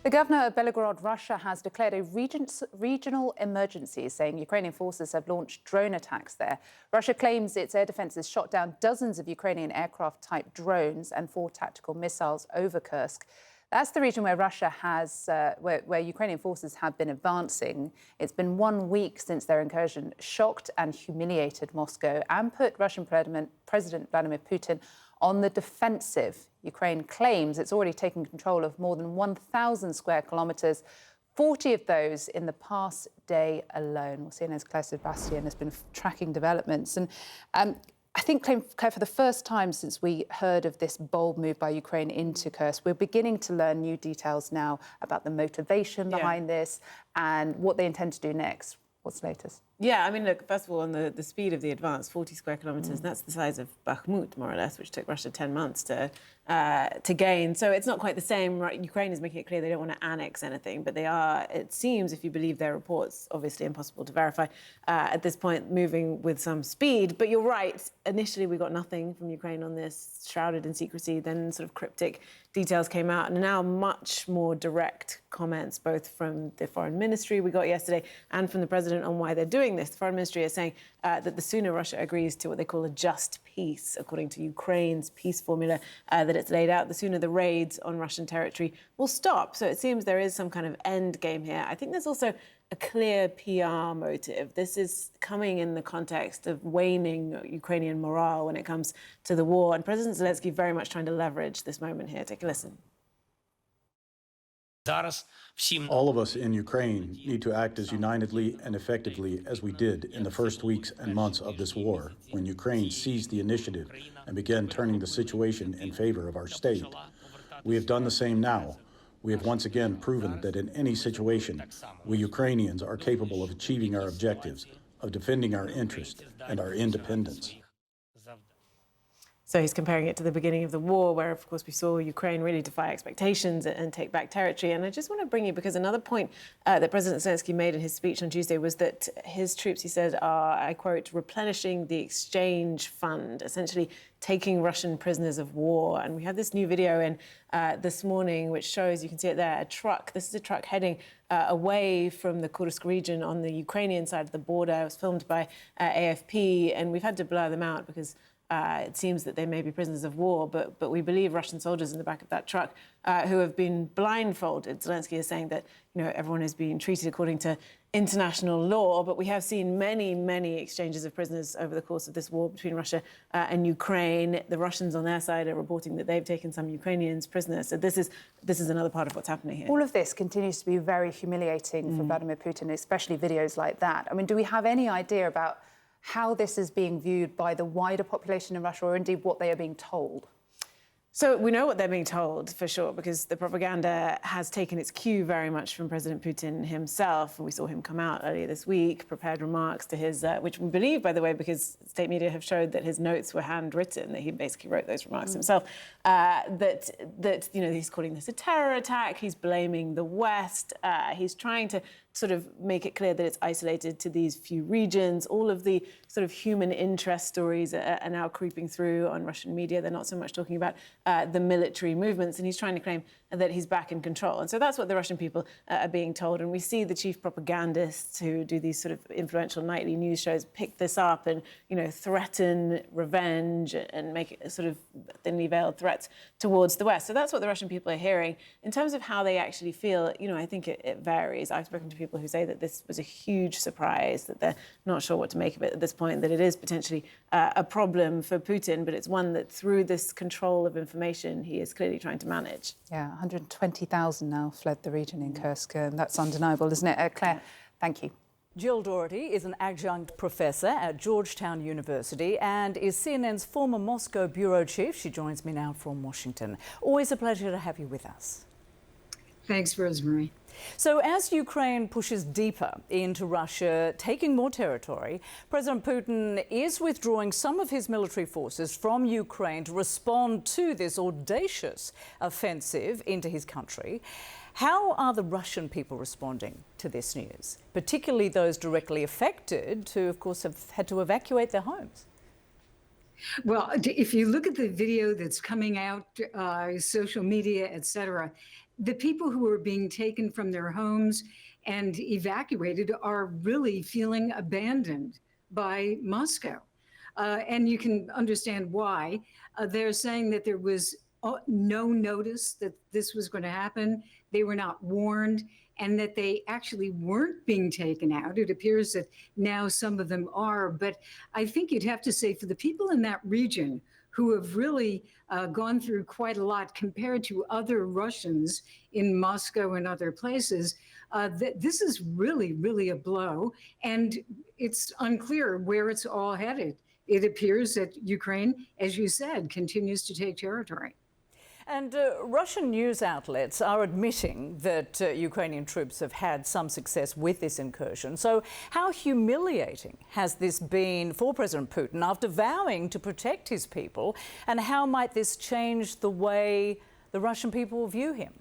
The governor of Belgorod, Russia, has declared a regional emergency, saying Ukrainian forces have launched drone attacks there. Russia claims its air defences shot down dozens of Ukrainian aircraft-type drones and 4 tactical missiles over Kursk. That's the region where Russia has, where Ukrainian forces have been advancing. It's been 1 week since their incursion shocked and humiliated Moscow and put Russian President Vladimir Putin on the defensive. Ukraine claims it's already taken control of more than 1,000 square kilometres, 40 of those in the past day alone. Well, CNN's Claire Sebastian has been tracking developments. And I think, Claire, for the first time since we heard of this bold move by Ukraine into Kursk, we're beginning to learn new details now about the motivation behind this and what they intend to do next. What's the latest? Yeah, I mean, look, first of all, on the speed of the advance, 40 square kilometres, that's the size of Bakhmut, more or less, which took Russia 10 months to gain. So it's not quite the same, right? Ukraine is making it clear they don't want to annex anything, but they are, it seems, if you believe their reports, obviously impossible to verify, at this point, moving with some speed. But you're right, initially we got nothing from Ukraine on this, shrouded in secrecy, then sort of cryptic details came out, and now much more direct comments, both from the foreign ministry we got yesterday and from the president on why they're doing this. The foreign ministry is saying that the sooner Russia agrees to what they call a just peace, according to Ukraine's peace formula that it's laid out, the sooner the raids on Russian territory will stop. So it seems there is some kind of end game here. I think there's also a clear PR motive. This is coming in the context of waning Ukrainian morale when it comes to the war. And President Zelensky very much trying to leverage this moment here. Take a listen. All of us in Ukraine need to act as unitedly and effectively as we did in the first weeks and months of this war, when Ukraine seized the initiative and began turning the situation in favor of our state. We have done the same now. We have once again proven that in any situation, we Ukrainians are capable of achieving our objectives, of defending our interest and our independence. So he's comparing it to the beginning of the war, where, of course, we saw Ukraine really defy expectations and take back territory. And I just want to bring you, because another point that President Zelensky made in his speech on Tuesday was that his troops, he said, are, I quote, replenishing the exchange fund, essentially taking Russian prisoners of war. And we have this new video in this morning, which shows, you can see it there, a truck. This is a truck heading away from the Kursk region on the Ukrainian side of the border. It was filmed by AFP, and we've had to blur them out because it seems that they may be prisoners of war, but we believe Russian soldiers in the back of that truck who have been blindfolded. Zelensky is saying that, you know, everyone is being treated according to international law, but we have seen many, many exchanges of prisoners over the course of this war between Russia and Ukraine. The Russians on their side are reporting that they've taken some Ukrainians prisoners. So this is another part of what's happening here. All of this continues to be very humiliating for Vladimir Putin, especially videos like that. I mean, do we have any idea about how this is being viewed by the wider population in Russia, or indeed what they are being told? So we know what they're being told, for sure, because the propaganda has taken its cue very much from President Putin himself. We saw him come out earlier this week, prepared remarks to his, which we believe, by the way, because state media have showed that his notes were handwritten, that he basically wrote those remarks himself, that you know, he's calling this a terror attack, he's blaming the West, he's trying to sort of make it clear that it's isolated to these few regions. All of the sort of human interest stories are now creeping through on Russian media. They're not so much talking about the military movements, and he's trying to claim that he's back in control. And so that's what the Russian people are being told. And we see the chief propagandists who do these sort of influential nightly news shows pick this up and, you know, threaten revenge and make it sort of thinly veiled threats towards the West. So that's what the Russian people are hearing. In terms of how they actually feel, you know, I think it varies. I've spoken to people who say that this was a huge surprise, that they're not sure what to make of it at this point, that it is potentially a problem for Putin, but it's one that through this control of information, he is clearly trying to manage. Yeah, 120,000 now fled the region in Kursk, and that's undeniable, isn't it? Claire, thank you. Jill Doherty is an adjunct professor at Georgetown University and is CNN's former Moscow bureau chief. She joins me now from Washington. Always a pleasure to have you with us. Thanks, Rosemary. So as Ukraine pushes deeper into Russia, taking more territory, President Putin is withdrawing some of his military forces from Ukraine to respond to this audacious offensive into his country. How are the Russian people responding to this news, particularly those directly affected who, of course, have had to evacuate their homes? Well, if you look at the video that's coming out, social media, et cetera, the people who are being taken from their homes and evacuated are really feeling abandoned by Moscow. And you can understand why. They're saying that there was no notice that this was going to happen. They were not warned, and that they actually weren't being taken out. It appears that now some of them are. But I think you'd have to say for the people in that region who have really gone through quite a lot compared to other Russians in Moscow and other places, this is really, really a blow. And it's unclear where it's all headed. It appears that Ukraine, as you said, continues to take territory. And Russian news outlets are admitting that Ukrainian troops have had some success with this incursion. So how humiliating has this been for President Putin after vowing to protect his people? And how might this change the way the Russian people view him?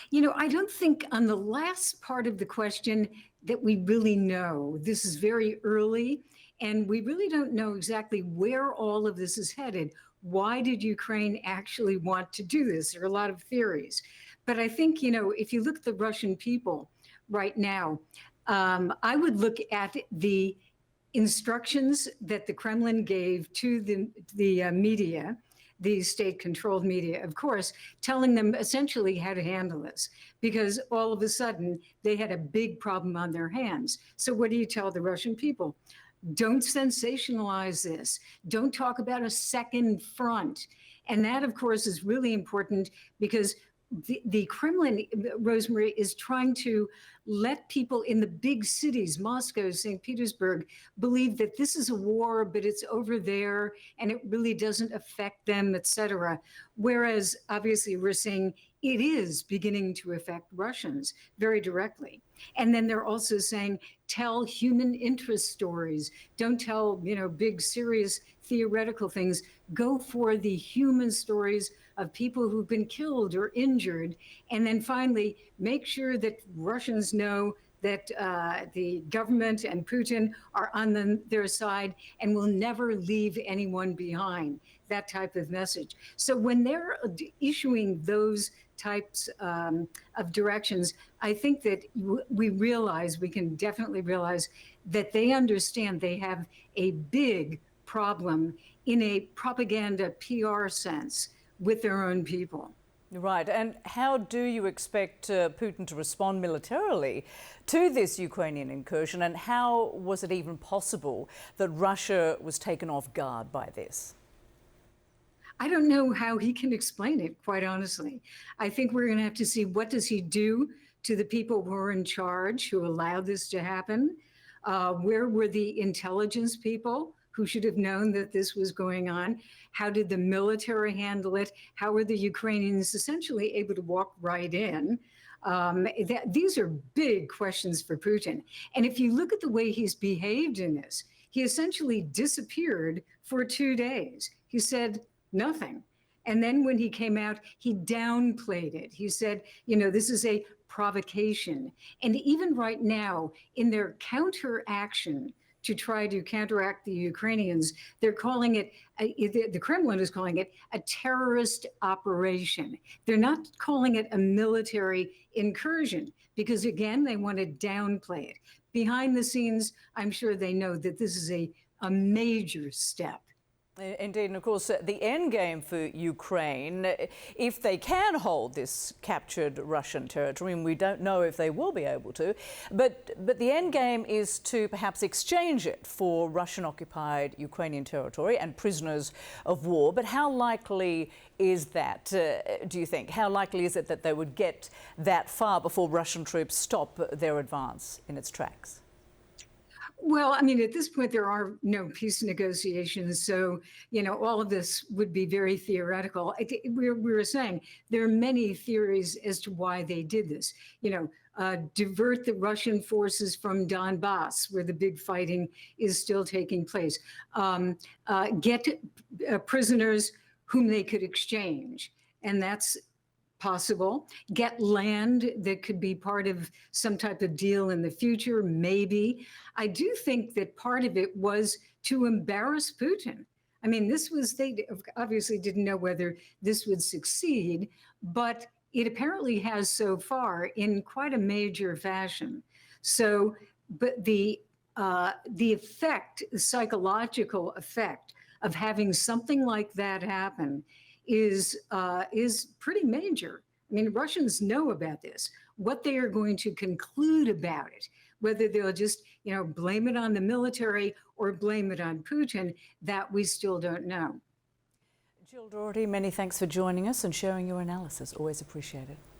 You know, I don't think on the last part of the question that we really know. This is very early, and we really don't know exactly where all of this is headed. Why did Ukraine actually want to do this? There are a lot of theories. But I think, you know, if you look at the Russian people right now, I would look at the instructions that the Kremlin gave to the media, the state-controlled media, of course, telling them essentially how to handle this, because all of a sudden they had a big problem on their hands. So what do you tell the Russian people? Don't sensationalize this. Don't talk about a second front. And that, of course, is really important because the Kremlin, Rosemary, is trying to let people in the big cities, Moscow, St. Petersburg, believe that this is a war, but it's over there and it really doesn't affect them, et cetera. Whereas, obviously, we're seeing it is beginning to affect Russians very directly. And then they're also saying, tell human interest stories. Don't tell, you know, big, serious, theoretical things. Go for the human stories of people who've been killed or injured. And then finally, make sure that Russians know that the government and Putin are on their side and will never leave anyone behind. That type of message. So when they're issuing those types of directions, I think that we can definitely realize that they understand they have a big problem in a propaganda PR sense with their own people. Right. And how do you expect Putin to respond militarily to this Ukrainian incursion? And how was it even possible that Russia was taken off guard by this? I don't know how he can explain it, quite honestly. I think we're going to have to see what does he do to the people who are in charge, who allowed this to happen. Where were the intelligence people who should have known that this was going on? How did the military handle it? How were the Ukrainians essentially able to walk right in? These are big questions for Putin. And if you look at the way he's behaved in this, he essentially disappeared for 2 days. He said nothing. And then when he came out, he downplayed it. He said, you know, this is a provocation. And even right now, in their counteraction to try to counteract the Ukrainians, they're calling it, the Kremlin is calling it a terrorist operation. They're not calling it a military incursion because, again, they want to downplay it. Behind the scenes, I'm sure they know that this is a major step. Indeed, and of course, the end game for Ukraine, if they can hold this captured Russian territory, and we don't know if they will be able to, but the end game is to perhaps exchange it for Russian-occupied Ukrainian territory and prisoners of war. But how likely is that, do you think? How likely is it that they would get that far before Russian troops stop their advance in its tracks? Well, I mean, at this point, there are no peace negotiations. So, you know, all of this would be very theoretical. We were saying there are many theories as to why they did this. You know, divert the Russian forces from Donbass, where the big fighting is still taking place. Get prisoners whom they could exchange. And that's possible. Get land that could be part of some type of deal in the future, maybe. I do think that part of it was to embarrass Putin. I mean, they obviously didn't know whether this would succeed, but it apparently has so far in quite a major fashion. So, but the effect, the psychological effect of having something like that happen is pretty major. I mean, Russians know about this. What they are going to conclude about it, whether they'll just, blame it on the military or blame it on Putin, that we still don't know. Jill Doherty, many thanks for joining us and sharing your analysis. Always appreciated.